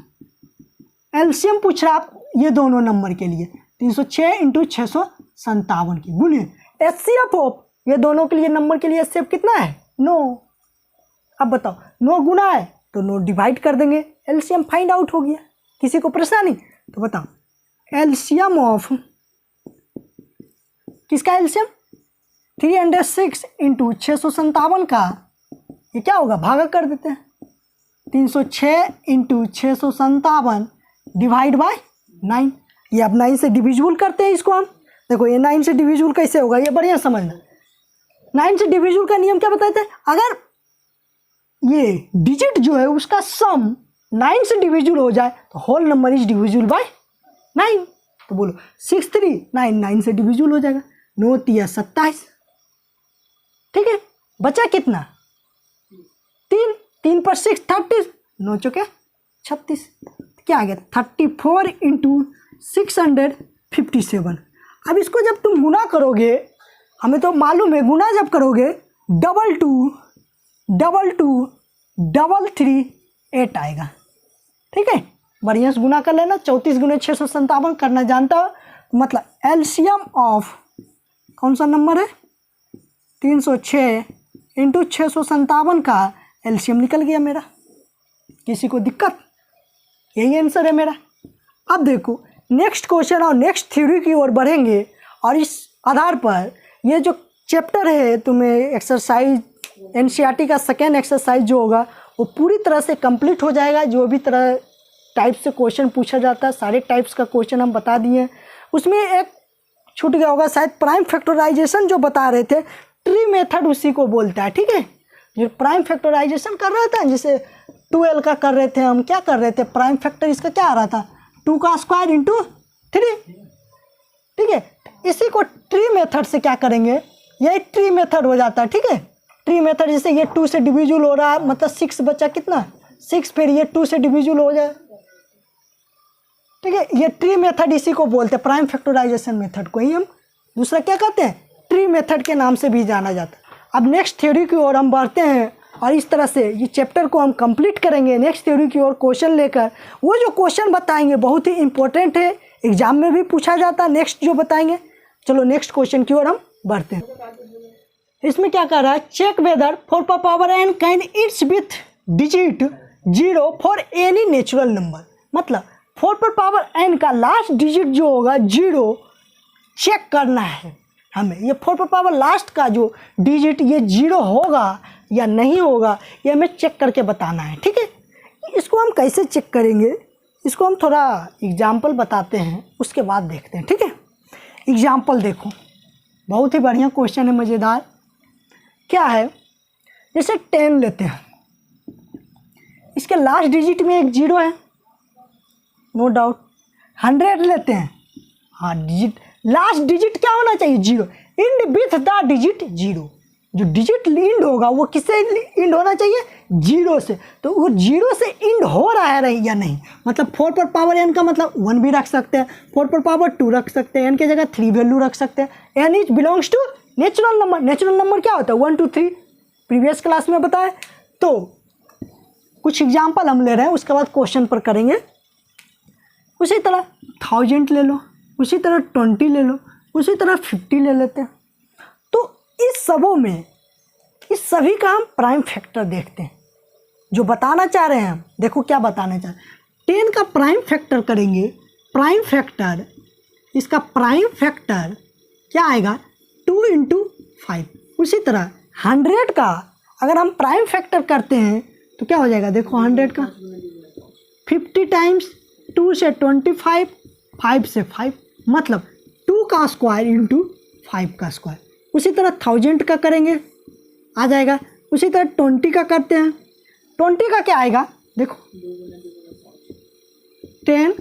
एलसीएम पूछ रहा है ये दोनों नंबर के लिए 306 इंटू 657 की गुने एचसीएफ ऑफ ये दोनों के लिए नंबर के लिए एचसीएफ कितना है 9। अब बताओ 9 गुना है तो 9 डिवाइड कर देंगे, एलसीएम फाइंड आउट हो गया। किसी को परेशानी? तो बताओ एलसीएम ऑफ किसका एलसीएम 306 इंटू 657 का, ये क्या होगा भागा कर देते हैं, 306 इंटू 657 डिवाइड बाय 9। ये अब 9 से डिविजिबल करते हैं इसको हम, देखो ये 9 से डिविजिबल कैसे होगा ये बढ़िया समझना। 9 से डिविजिबल का नियम क्या बताते हैं, अगर ये डिजिट जो है उसका सम 9 से डिविजिबल हो जाए तो whole number is divisible by 9। तो बोलो 6 3 9 9 से डिविजिबल हो जाएगा, 9 3 27। ठीक है, बचा कितना 3 3 पर 6 30, 9 चौके 36, क्या आ गया 34 इंटू 657। अब इसको जब तुम गुना करोगे, हमें तो मालूम है गुना जब करोगे 22 22 33 8 आएगा। ठीक है, बढ़िया से गुना कर लेना, 34 गुने 657 करना जानता हो, मतलब एलसीएम ऑफ कौन सा नंबर है 306 इंटू 657 का एलसीएम निकल गया मेरा। किसी को दिक्कत? यही आंसर है मेरा। अब देखो नेक्स्ट क्वेश्चन और नेक्स्ट थ्योरी की ओर बढ़ेंगे, और इस आधार पर ये जो चैप्टर है तुम्हें एक्सरसाइज एनसीईआरटी का सेकेंड एक्सरसाइज जो होगा वो पूरी तरह से कंप्लीट हो जाएगा। जो भी तरह टाइप से क्वेश्चन पूछा जाता है सारे टाइप्स का क्वेश्चन हम बता दिए हैं। उसमें एक छूट गया होगा शायद, प्राइम फैक्टराइजेशन जो बता रहे थे, ट्री मेथड उसी को बोलता है। ठीक है, जो प्राइम फैक्टराइजेशन कर रहा था, जैसे 12 का कर रहे थे हम, क्या कर रहे थे, प्राइम फैक्टर इसका क्या आ रहा था, 2 का स्क्वायर इंटू 3। ठीक है, इसी को ट्री मेथड से क्या करेंगे, यही ट्री मेथड हो जाता है। ठीक है, ट्री मेथड जैसे ये 2 से डिविजिबल हो रहा है, मतलब 6 बचा कितना 6, फिर ये 2 से डिविजिबल हो जाए। ठीक है, ये ट्री मेथड इसी को बोलते हैं, प्राइम फैक्टराइजेशन मेथड को ही हम दूसरा क्या कहते हैं, ट्री मेथड के नाम से भी जाना जाता है। अब नेक्स्ट थ्योरी की ओर हम बढ़ते हैं, और इस तरह से ये चैप्टर को हम कंप्लीट करेंगे। नेक्स्ट थ्योरी की ओर क्वेश्चन लेकर, वो जो क्वेश्चन बताएंगे बहुत ही इंपॉर्टेंट है, एग्जाम में भी पूछा जाता है। नेक्स्ट जो बताएंगे, चलो नेक्स्ट क्वेश्चन की ओर हम बढ़ते हैं। इसमें क्या कर रहा है, चेक वेदर 4 पर power n can it's with digit 0 for any natural number. मतलब 4 पर पावर n का लास्ट डिजिट जो होगा 0 चेक करना है हमें। ये 4 पर पावर लास्ट का जो डिजिट ये 0 होगा या नहीं होगा, ये हमें चेक करके बताना है। ठीक है, इसको हम कैसे चेक करेंगे, इसको हम थोड़ा एग्जाम्पल बताते हैं, उसके बाद देखते हैं। ठीक है, एग्जाम्पल देखो, बहुत ही बढ़िया क्वेश्चन है, मज़ेदार। क्या है, जैसे 10 लेते हैं, इसके लास्ट डिजिट में एक 0 है, नो डाउट। 100 लेते हैं, हाँ डिजिट लास्ट डिजिट क्या होना चाहिए, 0, इंड विथ द डिजिट 0। जो डिजिट इंड होगा वो किससे इंड होना चाहिए, 0 से। तो वो 0 से इंड हो रहा है या नहीं, मतलब 4 पर पावर n का मतलब 1 भी रख सकते हैं, 4 पर पावर 2 रख सकते हैं, n की जगह 3 वैल्यू रख सकते हैं। n is belongs to natural number. Natural number क्या होता है, 1 2 3, प्रीवियस क्लास में बताया। तो कुछ एग्जाम्पल हम ले रहे हैं, उसके बाद क्वेश्चन पर करेंगे। उसी तरह 1000 ले लो, उसी तरह 20 ले लो, उसी तरह 50 ले लेते हैं। तो इस सबों में इस सभी का हम प्राइम फैक्टर देखते हैं। जो बताना चाह रहे हैं हम, देखो क्या बताना चाह रहे हैं, 10 का प्राइम फैक्टर करेंगे, प्राइम फैक्टर, इसका प्राइम फैक्टर क्या आएगा, 2 इंटू 5। उसी तरह 100 का अगर हम प्राइम फैक्टर करते हैं तो क्या हो जाएगा, देखो 100 का 50 टाइम्स 2 से 25, 5 से 5, मतलब 2 का स्क्वायर इंटू 5 का स्क्वायर। उसी तरह 1000 का करेंगे, आ जाएगा। उसी तरह 20 का करते हैं, 20 का क्या आएगा, देखो 10,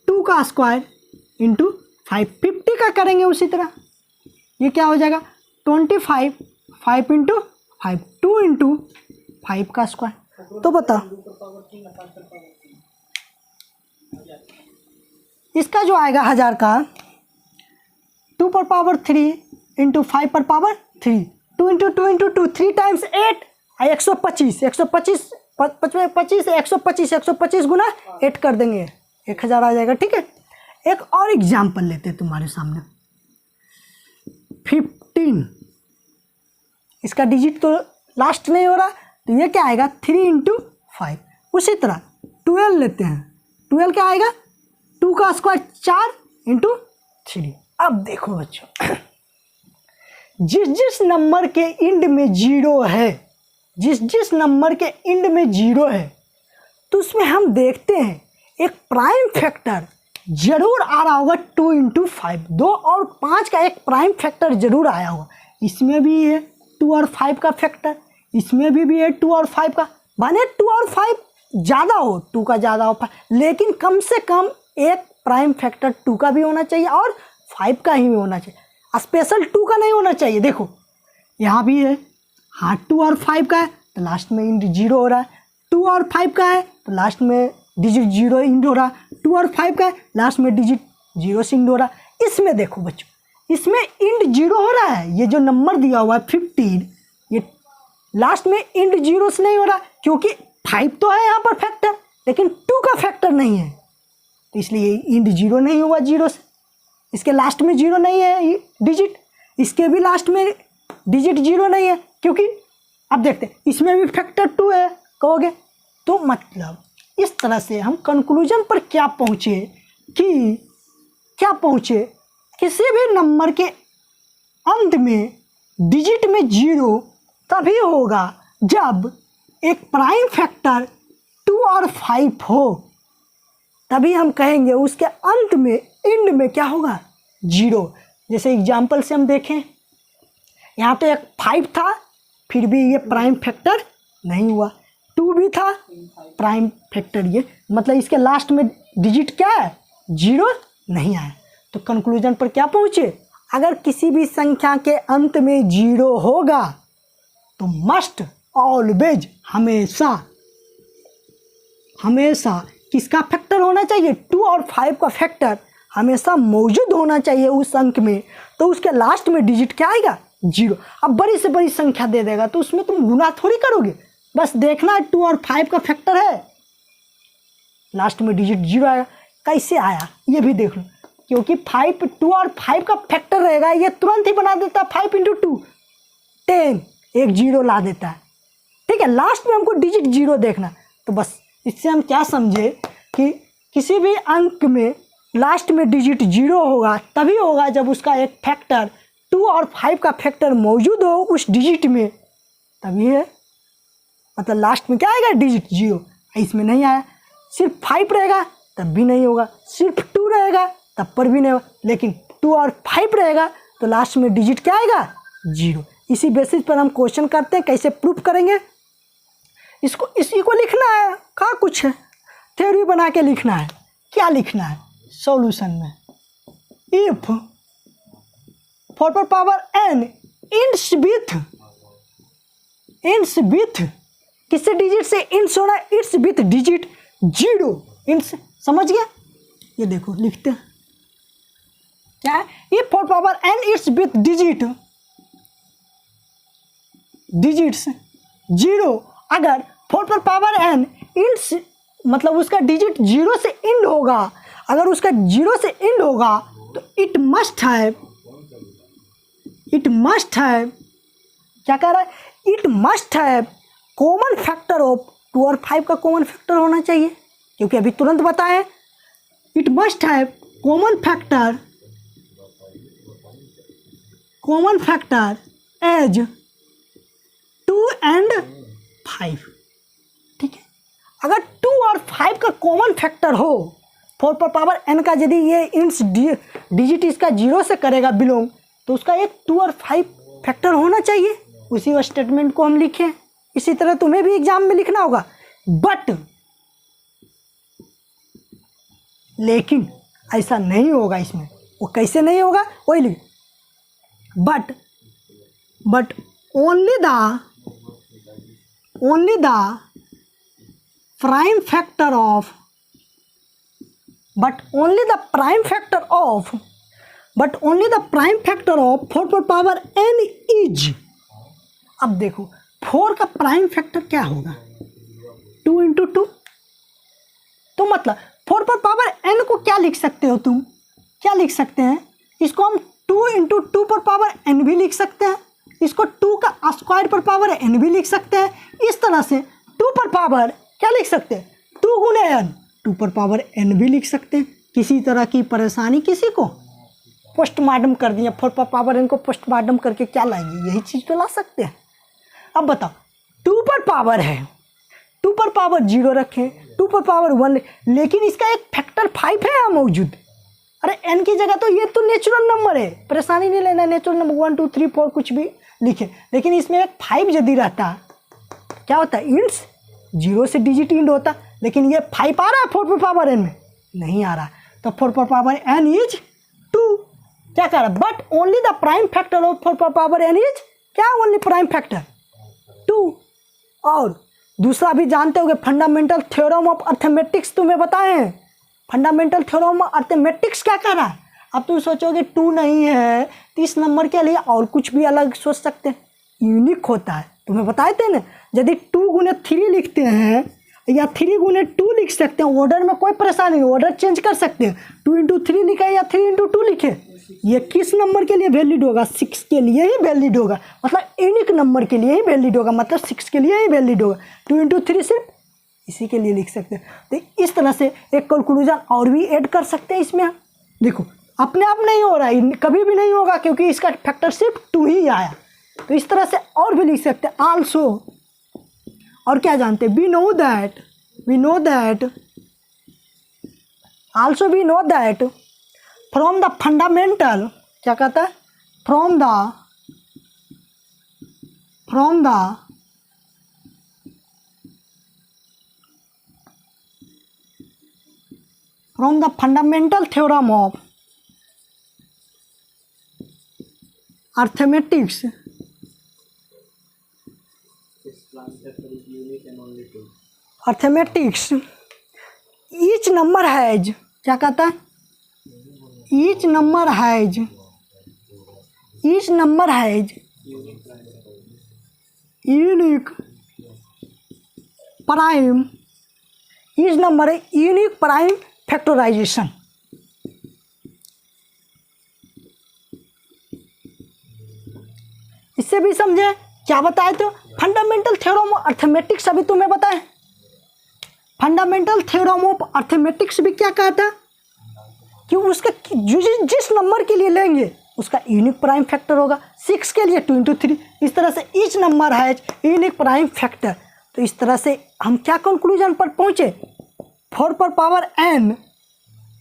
2 का स्क्वायर इंटू 5। 50 का करेंगे उसी तरह, ये क्या हो जाएगा, 25, 5 इंटू 5, 2 इंटू 5 का स्क्वायर। तो बताओ इसका जो आएगा 1000 का, 2 पर पावर 3 इंटू 5 पर पावर 3, 2 इंटू 2 इंटू 2, 3 टाइम्स 8, 125, 125 25 125, 125 गुना 8 कर देंगे, 1000 आ जाएगा। ठीक है, एक और एग्जाम्पल लेते हैं तुम्हारे सामने। 15, इसका डिजिट तो लास्ट नहीं हो रहा, तो ये क्या आएगा, 3 इंटू 5। उसी तरह 12 लेते हैं, 12 क्या आएगा, 2 का स्क्वायर 4 इंटू 3। अब देखो बच्चों, जिस जिस नंबर के इंड में 0 है, जिस जिस नंबर के इंड में 0 है, तो उसमें हम देखते हैं एक प्राइम फैक्टर जरूर आ रहा होगा, 2 इंटू 5, 2 और 5 का एक प्राइम फैक्टर जरूर आया होगा। इसमें भी है 2 और 5 का फैक्टर, इसमें भी है 2 और 5 का, माने 2 और 5 ज़्यादा हो, 2 का ज़्यादा हो, लेकिन कम से कम एक प्राइम फैक्टर 2 का भी होना चाहिए और 5 का ही होना चाहिए, स्पेशल 2 का नहीं होना चाहिए। देखो यहाँ भी है, हाँ 2 और 5 का है तो लास्ट में इंड 0 हो रहा है, 2 और 5 का है तो लास्ट में डिजिट 0 इंड हो रहा है, 2 और 5 का है लास्ट में डिजिट 0 से इंड हो रहा है। इसमें देखो बच्चों, इसमें इंड 0 हो रहा है, ये जो नंबर दिया हुआ है 15, ये लास्ट में इंड 0 से नहीं हो रहा, क्योंकि 5 तो है यहाँ पर फैक्टर, लेकिन 2 का फैक्टर नहीं है, तो इसलिए इंड 0 नहीं हुआ 0 से। इसके लास्ट में 0 नहीं है डिजिट, इसके भी लास्ट में डिजिट 0 नहीं है, क्योंकि अब देखते हैं इसमें भी फैक्टर 2 है कहोगे। तो मतलब इस तरह से हम कंक्लूजन पर क्या पहुँचे, कि क्या पहुँचे, किसी भी नंबर के अंत में डिजिट में 0 तभी होगा जब एक प्राइम फैक्टर 2 और 5 हो, तभी हम कहेंगे उसके अंत में एंड में क्या होगा 0। जैसे एग्जाम्पल से हम देखें, यहाँ पे एक 5 था फिर भी ये प्राइम फैक्टर नहीं हुआ, 2 भी था प्राइम फैक्टर, ये मतलब इसके लास्ट में डिजिट क्या है 0 नहीं आया। तो कंक्लूजन पर क्या पहुँचे, अगर किसी भी संख्या के अंत में 0 होगा तो मस्ट ऑलवेज हमेशा किसका फैक्टर होना चाहिए, 2 और 5 का फैक्टर हमेशा मौजूद होना चाहिए उस अंक में। तो उसके लास्ट में डिजिट क्या आएगा 0। अब बड़ी से बड़ी संख्या दे देगा तो उसमें तुम गुना थोड़ी करोगे, बस देखना है 2 और 5 का फैक्टर है, लास्ट में डिजिट 0 आएगा। कैसे आया ये भी देख लो, क्योंकि 5 2 और 5 का फैक्टर रहेगा, ये तुरंत ही बना देता है 5 × 2 10, एक 0 ला देता है, ठीक है। लास्ट में हमको डिजिट 0 देखना, तो बस इससे हम क्या समझे कि किसी भी अंक में लास्ट में डिजिट 0 होगा तभी होगा जब उसका एक फैक्टर 2 और 5 का फैक्टर मौजूद हो उस डिजिट में, तभी है, मतलब लास्ट में क्या आएगा डिजिट 0। इसमें नहीं आया, सिर्फ 5 रहेगा तब भी नहीं होगा, सिर्फ 2 रहेगा तब पर भी नहीं होगा, लेकिन 2 और 5 रहेगा तो लास्ट में डिजिट क्या आएगा 0। इसी बेसिस पर हम क्वेश्चन करते हैं, कैसे प्रूफ करेंगे इसको, इसी को लिखना है, कहाँ कुछ है, थ्योरी बना के लिखना है। क्या लिखना है सॉल्यूशन में, इफ 4n इंट्स विथ किससे डिजिट से इंट्स होना, इंट्स विथ डिजिट 0 इंट्स, समझ गया। ये देखो लिखते हैं क्या है, इफ 4n इंट्स विथ डिजिट्स 0, अगर 4n इंट्स मतलब उसका डिजिट 0 से एंड होगा, अगर उसका 0 से एंड होगा तो इट मस्ट है क्या कह रहा है, इट मस्ट है कॉमन फैक्टर ऑफ 2 और 5 का कॉमन फैक्टर होना चाहिए, क्योंकि अभी तुरंत बताएं इट मस्ट है कॉमन फैक्टर एज 2 and 5, ठीक है। अगर 2 और 5 का कॉमन फैक्टर हो, 4n का यदि ये इंट्स डिजिट इसका 0 से करेगा बिलोंग, तो उसका एक 2 और 5 फैक्टर होना चाहिए। उसी स्टेटमेंट को हम लिखें, इसी तरह तुम्हें भी एग्जाम में लिखना होगा। बट लेकिन ऐसा नहीं होगा इसमें, वो कैसे नहीं होगा वही लिख, but only the prime factor of 4n is, अब देखो 4 का प्राइम फैक्टर क्या होगा 2 × 2, तो मतलब 4n को क्या लिख सकते हो तुम, क्या लिख सकते हैं इसको हम 2 × 2n भी लिख सकते हैं, इसको 2 का स्क्वायर पर पावर n भी लिख सकते हैं। इस तरह से 2 पर पावर क्या लिख सकते हैं 2 × n, 2 पर पावर n भी लिख सकते हैं। किसी तरह की परेशानी किसी को पोस्टमार्टम कर दिया, 4 पर पावर n को पोस्टमार्टम करके क्या लाएंगे, यही चीज़ तो ला सकते हैं। अब बताओ 2 पर पावर है, 2 पर पावर 0 रखें, 2 पर पावर 1, लेकिन इसका एक फैक्टर 5 है मौजूद। अरे n की जगह तो ये तो नेचुरल नंबर है, परेशानी नहीं लेना, नेचुरल नंबर 1 2 3 4 कुछ भी लिखे, लेकिन इसमें एक 5 यदि रहता क्या होता है इंट्स 0 से डिजिट इंड होता, लेकिन ये 5 आ रहा है 4 पर पावर n में नहीं आ रहा, तो 4 पर पावर n इज 2, क्या कह रहा है, but only the prime factor of 4 पर पावर n इज क्या, ओनली प्राइम फैक्टर 2। और दूसरा भी जानते होगे फंडामेंटल थ्योरम ऑफ अर्थमेटिक्स तुम्हें बताए हैं, फंडामेंटल थ्योरम ऑफ अर्थमेटिक्स क्या कह रहा है। अब तुम सोचोगे 2 नहीं है तो इस नंबर के लिए और कुछ भी अलग सोच सकते हैं, यूनिक होता है, तुम्हें बताए थे ना, यदि 2 × 3 लिखते हैं या 3 × 2 लिख सकते हैं, ऑर्डर में कोई परेशानी नहीं, ऑर्डर चेंज कर सकते हैं, 2 × 3 लिखे या 3 × 2 लिखे, ये किस नंबर के लिए वैलिड होगा 6 के लिए ही वैलिड होगा, मतलब यूनिक नंबर के लिए ही वैलिड होगा, मतलब 6 के लिए ही वैलिड होगा। 2 × 3 सिर्फ इसी के लिए लिख सकते हैं। तो इस तरह से एक कंक्लूजन और भी ऐड कर सकते हैं इसमें हम। देखो अपने आप नहीं हो रहा है, कभी भी नहीं होगा क्योंकि इसका फैक्टर सिर्फ 2 ही आया। तो इस तरह से और भी लिख सकते हैं आल्सो। और क्या जानते हैं, we know that also we know that from the fundamental, क्या कहता है, from the fundamental theorem of arithmetics each number has, क्या कहता है, each number has unique prime, each number है यूनिक प्राइम फैक्टराइजेशन। इससे भी समझे क्या बताए, तो फंडामेंटल थ्योरम ऑफ अर्थमेटिक्स अभी तुम्हें बताए। फंडामेंटल थ्योरम ऑफ अर्थमेटिक्स भी क्या कहता है कि उसका जिस नंबर के लिए लेंगे उसका यूनिक प्राइम फैक्टर होगा। 6 के लिए 2 × 3, इस तरह से ईच नंबर है यूनिक प्राइम फैक्टर। तो इस तरह से हम क्या कंक्लूजन पर पहुंचे, 4 पर पावर n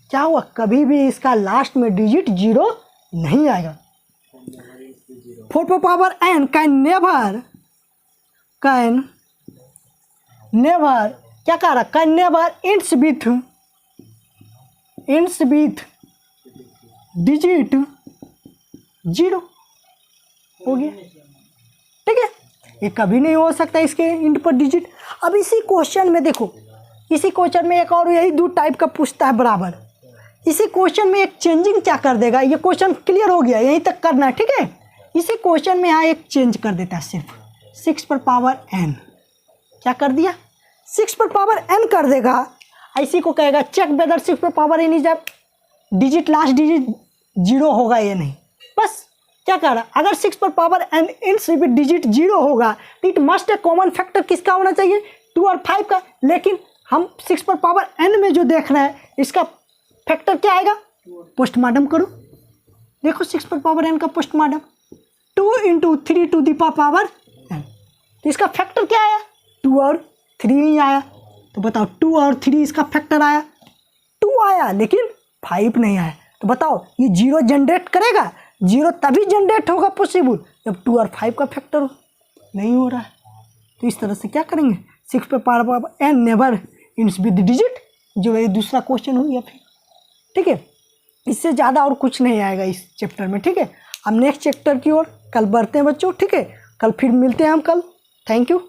क्या हुआ, कभी भी इसका लास्ट में डिजिट 0 नहीं आएगा। 4 पर पावर n कैन नेवर क्या कह रहा, कैन नेवर इंट्स विथ डिजिट 0 हो गया, ठीक है। ये कभी नहीं हो सकता इसके इंट पर डिजिट। अब इसी क्वेश्चन में देखो, इसी क्वेश्चन में एक और यही 2 टाइप का पूछता है बराबर। इसी क्वेश्चन में एक चेंजिंग क्या कर देगा, ये क्वेश्चन क्लियर हो गया, यहीं तक करना है, ठीक है। इसी क्वेश्चन में यहाँ एक चेंज कर देता है, सिर्फ 6 पर पावर n क्या कर दिया, 6 पर पावर n कर देगा। इसी को कहेगा चेक वेदर 6 पर power n is digit, last digit 0 होगा या नहीं। बस क्या कह रहा, अगर 6 पर पावर n इंट्स विद डिजिट 0 होगा तो it must A common factor किसका होना चाहिए, 2 और 5 का। लेकिन हम 6 पर पावर n में जो देख रहे हैं इसका फैक्टर क्या आएगा, पोस्टमार्टम करो, देखो 6 पर पावर n का postmortem 2 × 3 to the power n। तो इसका फैक्टर क्या आया, 2 और 3 ही आया। तो बताओ 2 और 3 इसका फैक्टर आया, 2 आया लेकिन 5 नहीं आया। तो बताओ ये 0 जनरेट करेगा, 0 तभी जनरेट होगा पॉसिबल जब 2 और 5 का फैक्टर हो, नहीं हो रहा है। तो इस तरह से क्या करेंगे, 6 पे power n never ends with digit, जो ये दूसरा क्वेश्चन हो गया फिर, ठीक है। इससे ज़्यादा और कुछ नहीं आएगा इस चैप्टर में, ठीक है। हम नेक्स्ट चैप्टर की ओर कल बढ़ते हैं बच्चों, ठीक है। कल फिर मिलते हैं हम कल, थैंक यू।